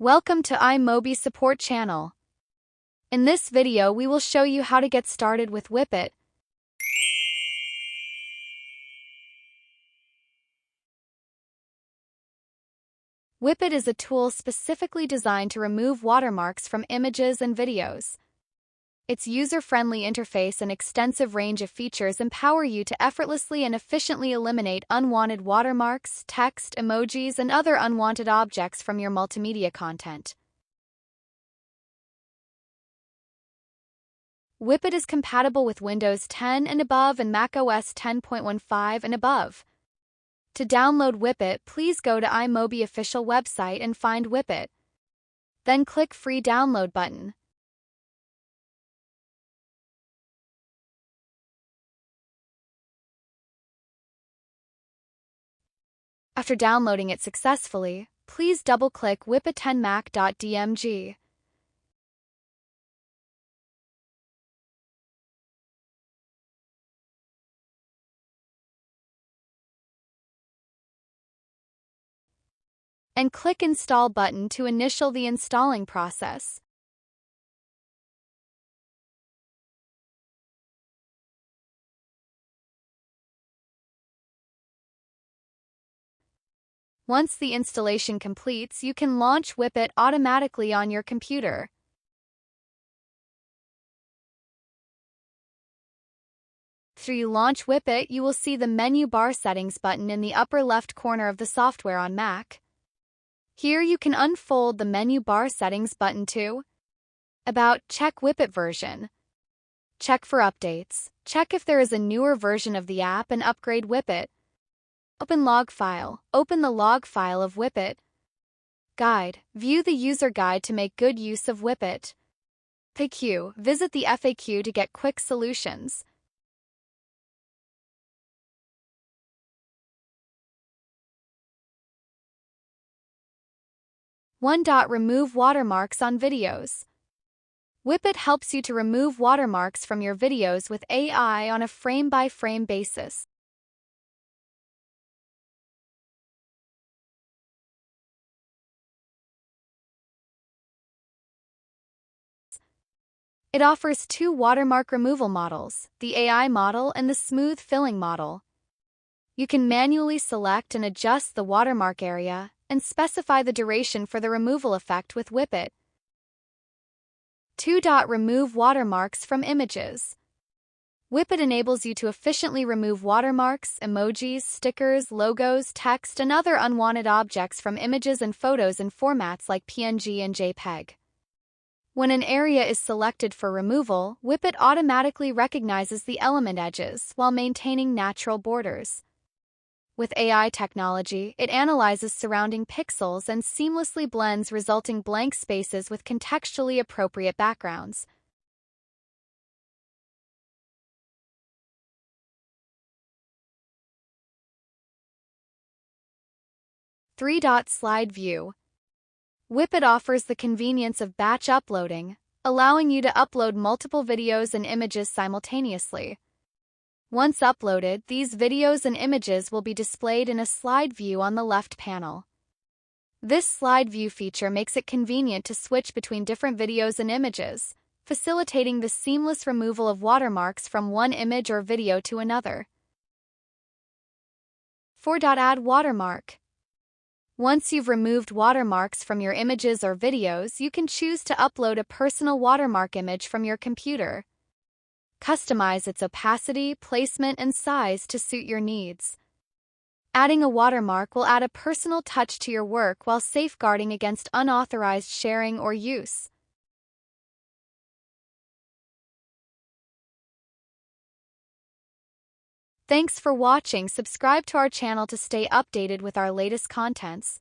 Welcome to iMobie support channel. In this video we will show you how to get started with Wipit. Wipit is a tool specifically designed to remove watermarks from images and videos. Its user-friendly interface and extensive range of features empower you to effortlessly and efficiently eliminate unwanted watermarks, text, emojis, and other unwanted objects from your multimedia content. Wipit is compatible with Windows 10 and above and macOS 10.15 and above. To download Wipit, please go to iMobie official website and find Wipit. Then click Free Download button. After downloading it successfully, please double-click wipit10mac.dmg. And click Install button to initial the installing process. Once the installation completes, you can launch Wipit automatically on your computer. After you launch Wipit, you will see the menu bar settings button in the upper left corner of the software on Mac. Here you can unfold the menu bar settings button to About, check Wipit version. Check for updates. Check if there is a newer version of the app and upgrade Wipit. Open log file. Open the log file of Wipit. Guide. View the user guide to make good use of Wipit. FAQ. Visit the FAQ to get quick solutions. Remove watermarks on videos. Wipit helps you to remove watermarks from your videos with AI on a frame-by-frame basis. It offers two watermark removal models, the AI model and the smooth filling model. You can manually select and adjust the watermark area and specify the duration for the removal effect with Wipit. Remove watermarks from images. Wipit enables you to efficiently remove watermarks, emojis, stickers, logos, text, and other unwanted objects from images and photos in formats like PNG and JPEG. When an area is selected for removal, Wipit automatically recognizes the element edges while maintaining natural borders. With AI technology, it analyzes surrounding pixels and seamlessly blends resulting blank spaces with contextually appropriate backgrounds. Slide view. Wipit offers the convenience of batch uploading, allowing you to upload multiple videos and images simultaneously. Once uploaded, these videos and images will be displayed in a slide view on the left panel. This slide view feature makes it convenient to switch between different videos and images, facilitating the seamless removal of watermarks from one image or video to another. Add watermark. Once you've removed watermarks from your images or videos, you can choose to upload a personal watermark image from your computer. Customize its opacity, placement, and size to suit your needs. Adding a watermark will add a personal touch to your work while safeguarding against unauthorized sharing or use. Thanks for watching. Subscribe to our channel to stay updated with our latest contents.